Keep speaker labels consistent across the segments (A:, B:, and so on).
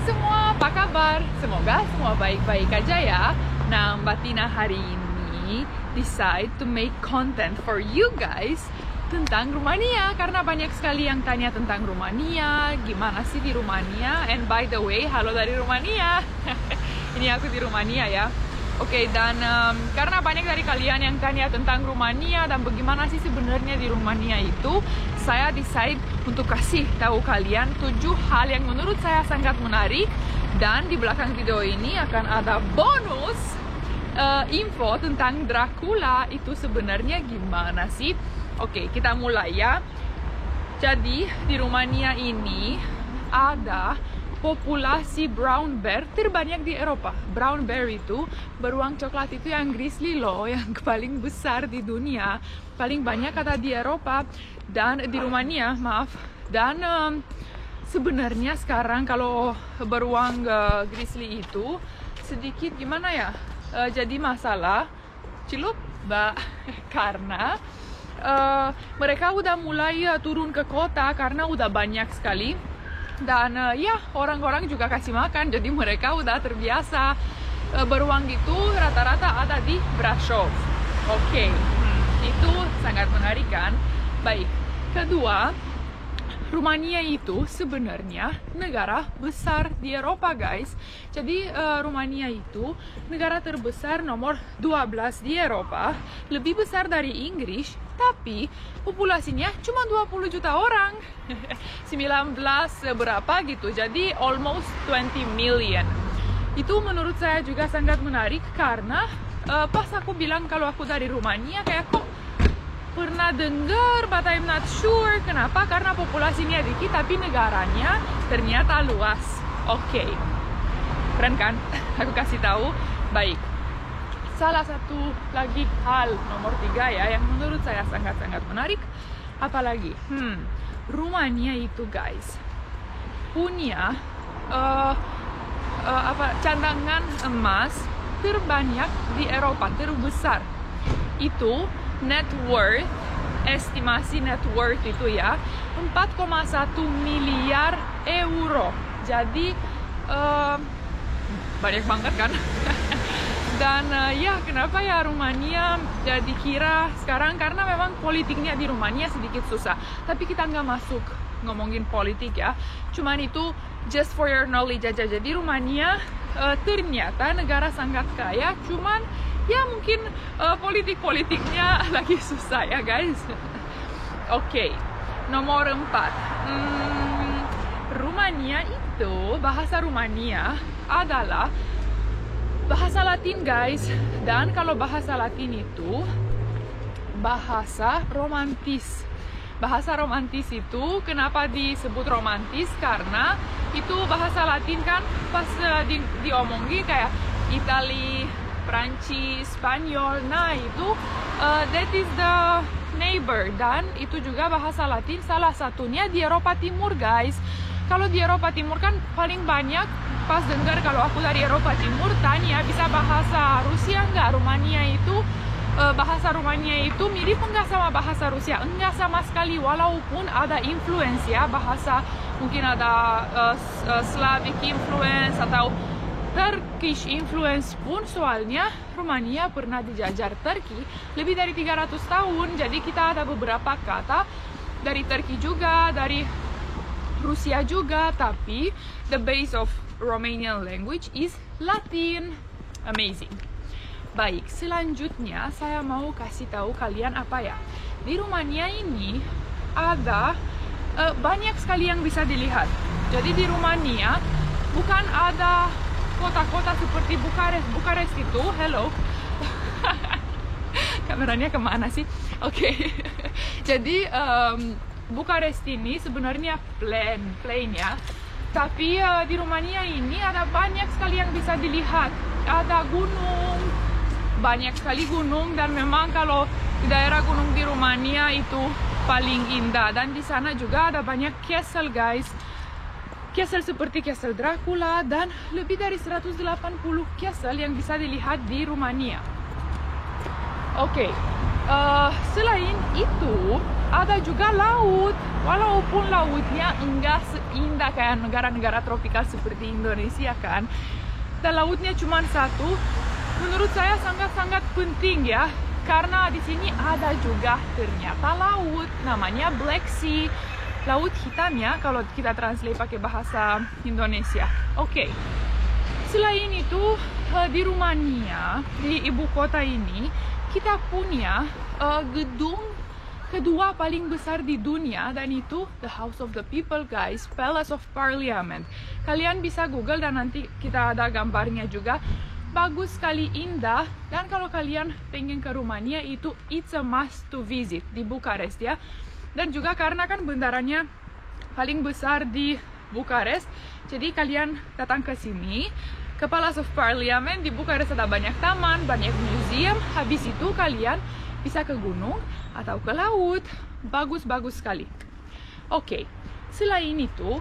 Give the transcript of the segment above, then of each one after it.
A: semua, apa kabar? Semoga semua baik-baik aja ya. Nah, Mbak Tina hari ini decide to make content for you guys tentang Rumania, karena banyak sekali yang tanya tentang Rumania, gimana sih di Rumania. And by the way, halo dari Rumania. Ini aku di Rumania ya. Oke, dan karena banyak dari kalian yang tanya tentang Rumania dan bagaimana sih sebenarnya di Rumania itu, saya decide untuk kasih tahu kalian 7 hal yang menurut saya sangat menarik. Dan di belakang video ini akan ada bonus info tentang Dracula itu sebenarnya gimana sih. Oke, kita mulai ya. Jadi di Rumania ini ada populasi brown bear terbanyak di Eropa. Brown bear itu beruang coklat itu yang grizzly loh, yang paling besar di dunia, paling banyak ada di Eropa dan di Rumania, maaf. Dan sebenarnya sekarang kalau beruang grizzly itu sedikit gimana ya, jadi masalah cilup mbak karena mereka udah mulai turun ke kota karena udah banyak sekali. Dan ya orang-orang juga kasih makan, jadi mereka udah terbiasa. Beruang itu rata-rata ada di Brasov. Oke, itu sangat menarik kan. Baik, kedua, Rumania itu sebenarnya negara besar di Eropa guys. Jadi Rumania itu negara terbesar nomor 12 di Eropa, lebih besar dari Inggris, tapi populasinya cuma 20 juta orang. 19 berapa gitu, jadi almost 20 million. Itu menurut saya juga sangat menarik karena pas aku bilang kalau aku dari Rumania, kayak kok pernah dengar, but I'm not sure. Kenapa? Karena populasinya dikit tapi negaranya ternyata luas. Oke, keren kan? Aku kasih tahu. Baik, salah satu lagi hal nomor 3 ya yang menurut saya sangat-sangat menarik. Apalagi Rumania itu guys punya cadangan emas terbanyak di Eropa, terbesar. Itu net worth, estimasi net worth itu ya 4,1 miliar euro. Jadi banyak banget kan. Dan ya kenapa ya Rumania jadi kira sekarang, karena memang politiknya di Rumania sedikit susah. Tapi kita nggak masuk ngomongin politik ya, cuman itu just for your knowledge aja. Jadi Rumania ternyata negara sangat kaya, cuman ya mungkin politik-politiknya lagi susah ya guys. Oke, nomor 4, Rumania itu, bahasa Rumania adalah bahasa Latin guys. Dan kalau bahasa Latin itu bahasa romantis. Bahasa romantis itu kenapa disebut romantis? Karena itu bahasa Latin kan pas diomongin kayak Itali, Prancis, Spanyol. Nah itu that is the neighbor. Dan itu juga bahasa Latin salah satunya di Eropa Timur guys. Kalau di Eropa Timur kan paling banyak pas dengar kalau aku dari Eropa Timur tanya bisa bahasa Rusia enggak? Rumania itu bahasa Rumania itu mirip enggak sama bahasa Rusia? Enggak sama sekali, walaupun ada influence ya, bahasa mungkin ada Slavic influence atau Turkish influence pun, soalnya Rumania pernah dijajah Turki lebih dari 300 tahun. Jadi kita ada beberapa kata dari Turki juga, dari Rusia juga, tapi the base of Romanian language is Latin. Amazing. Baik, selanjutnya saya mau kasih tahu kalian apa ya. Di Rumania ini ada banyak sekali yang bisa dilihat. Jadi di Rumania bukan ada kota-kota seperti Bukares. Bukares itu, hello. Kameranya kemana sih? Oke. Jadi Bukares ini sebenarnya plain ya. Tapi di Rumania ini ada banyak sekali yang bisa dilihat. Ada gunung, banyak sekali gunung, dan memang kalau di daerah gunung di Rumania itu paling indah. Dan di sana juga ada banyak castle guys. Castle seperti Castle Dracula dan lebih dari 180 castle yang bisa dilihat di Rumania. Oke, selain itu ada juga laut. Walaupun lautnya enggak seindah kayak negara-negara tropikal seperti Indonesia kan, dan lautnya cuma satu, menurut saya sangat-sangat penting ya, karena di sini ada juga ternyata laut, namanya Black Sea, laut hitam ya kalau kita translate pakai bahasa Indonesia. Oke. Selain itu, di Rumania, di ibu kota ini, kita punya gedung kedua paling besar di dunia, dan itu The House of the People guys, Palace of Parliament. Kalian bisa google dan nanti kita ada gambarnya juga. Bagus sekali, indah, dan kalau kalian pengen ke Rumania itu it's a must to visit di Bukarest ya. Dan juga karena kan bendaranya paling besar di Bukarest, jadi kalian datang ke sini ke Palace of Parliament. Di Bukarest ada banyak taman, banyak museum. Habis itu kalian bisa ke gunung atau ke laut. Bagus-bagus sekali. Oke, selain itu,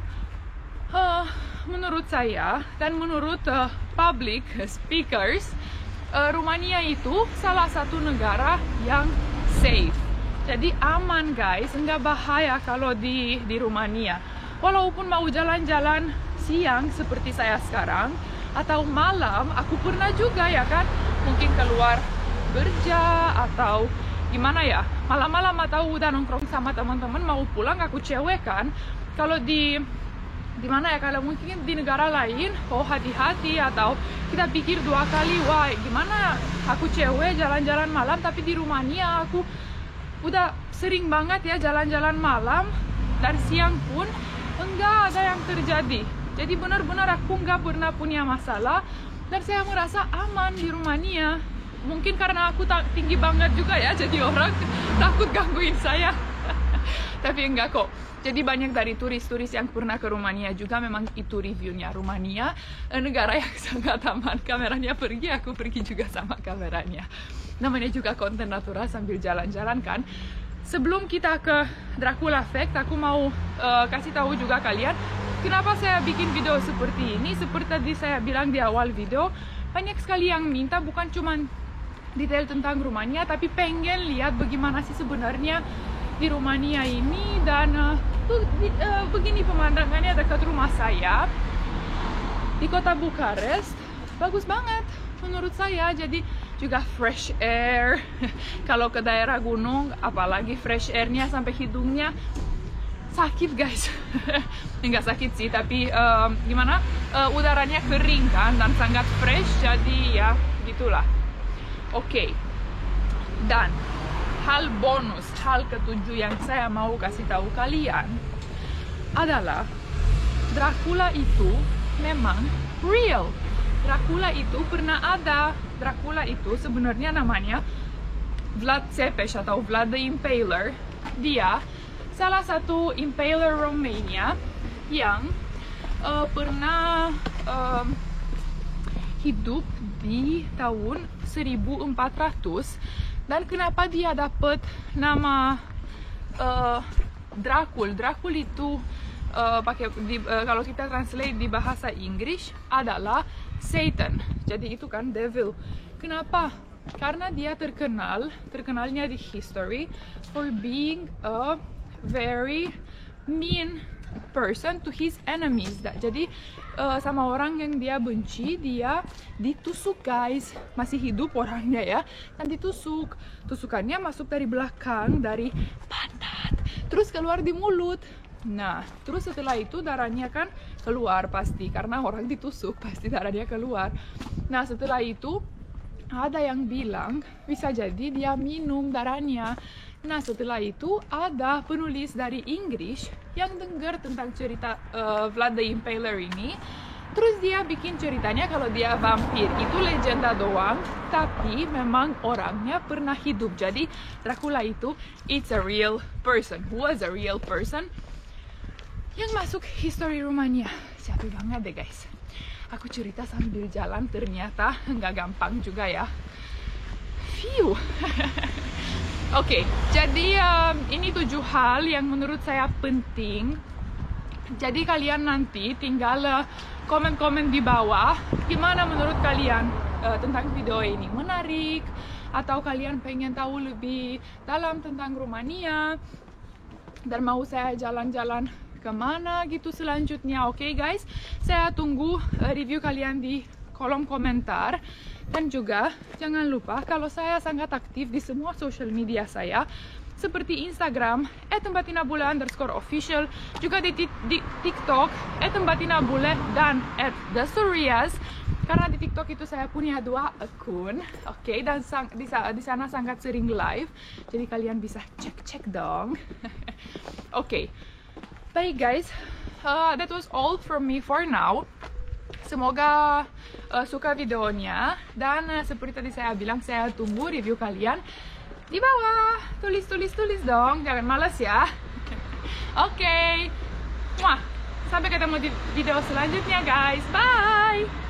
A: menurut saya dan menurut public speakers, Rumania itu salah satu negara yang safe. Jadi aman guys, nggak bahaya kalau di Rumania. Walaupun mau jalan-jalan siang seperti saya sekarang, atau malam, aku pernah juga ya kan, mungkin keluar kerja atau gimana ya, malam-malam atau udah nongkrong sama teman-teman mau pulang, aku cewek kan. Kalau di mana ya, kalau mungkin di negara lain, oh hati-hati, atau kita pikir dua kali, wah gimana aku cewek jalan-jalan malam. Tapi di Rumania aku udah sering banget ya jalan-jalan malam, dan siang pun enggak ada yang terjadi. Jadi benar-benar aku nggak pernah punya masalah, dan saya merasa aman di Rumania. Mungkin karena aku tinggi banget juga ya, jadi orang takut gangguin saya. Tapi enggak kok. Jadi banyak dari turis-turis yang pernah ke Rumania juga memang itu reviewnya. Rumania negara yang sangat aman. Kameranya pergi, aku pergi juga sama kameranya. Namanya juga konten natural sambil jalan-jalan kan. Sebelum kita ke Dracula Fact, aku mau kasih tahu juga kalian kenapa saya bikin video seperti ini. Seperti tadi saya bilang di awal video, banyak sekali yang minta bukan cuma detail tentang Rumania, tapi pengen lihat bagaimana sih sebenarnya di Rumania ini. Dan begini pemandangannya dekat rumah saya di kota Bukarest, bagus banget menurut saya. Jadi juga fresh air. Kalau ke daerah gunung, apalagi fresh airnya sampai hidungnya sakit guys. Enggak sakit sih, tapi gimana, udaranya kering kan dan sangat fresh, jadi ya gitulah. Oke. Dan hal bonus, hal ketujuh yang saya mau kasih tahu kalian adalah Dracula itu memang real. Dracula itu pernah ada. Dracula itu sebenarnya namanya Vlad Tepes atau Vlad the Impaler. Dia salah satu impaler Romania yang pernah hidup di tahun 1400. Dan kenapa dia dapat nama Dracul? Dracul itu kalau kita translate di bahasa Inggris adalah Satan. Jadi itu kan devil. Kenapa? Karena dia terkenalnya di history for being a very mean person to his enemies. Jadi sama orang yang dia benci, dia ditusuk guys. Masih hidup orangnya ya, dan ditusuk. Tusukannya masuk dari belakang, dari pantat, terus keluar di mulut. Nah, terus setelah itu darahnya kan keluar pasti, karena orang ditusuk pasti darahnya keluar. Nah, setelah itu ada yang bilang bisa jadi dia minum darahnya. Nah, setelah itu ada penulis dari Inggris yang dengar tentang cerita Vlad the Impaler ini. Terus dia bikin ceritanya kalau dia vampir. Itu legenda doang, tapi memang orangnya pernah hidup. Jadi Dracula itu it's a real person, was a real person yang masuk history Rumania. Siapa banget deh guys. Aku cerita sambil jalan, ternyata nggak gampang juga ya. Phew. Oke, jadi ini 7 hal yang menurut saya penting. Jadi kalian nanti tinggal komen-komen di bawah gimana menurut kalian tentang video ini. Menarik? Atau kalian pengen tahu lebih dalam tentang Rumania? dan mau saya jalan-jalan kemana gitu selanjutnya. Oke guys, saya tunggu review kalian di kolom komentar. Dan juga jangan lupa kalau saya sangat aktif di semua social media saya, seperti Instagram @mbatinabule_official, juga di TikTok @mbatinabule dan @thesurias. Karena di TikTok itu saya punya 2 akun, oke, dan di sana sangat sering live, jadi kalian bisa cek dong. Oke, baik guys, that was all from me for now. Semoga suka videonya, dan seperti tadi saya bilang, saya tunggu review kalian di bawah. Tulis dong, jangan malas ya. Oke. Sampai ketemu di video selanjutnya guys, bye.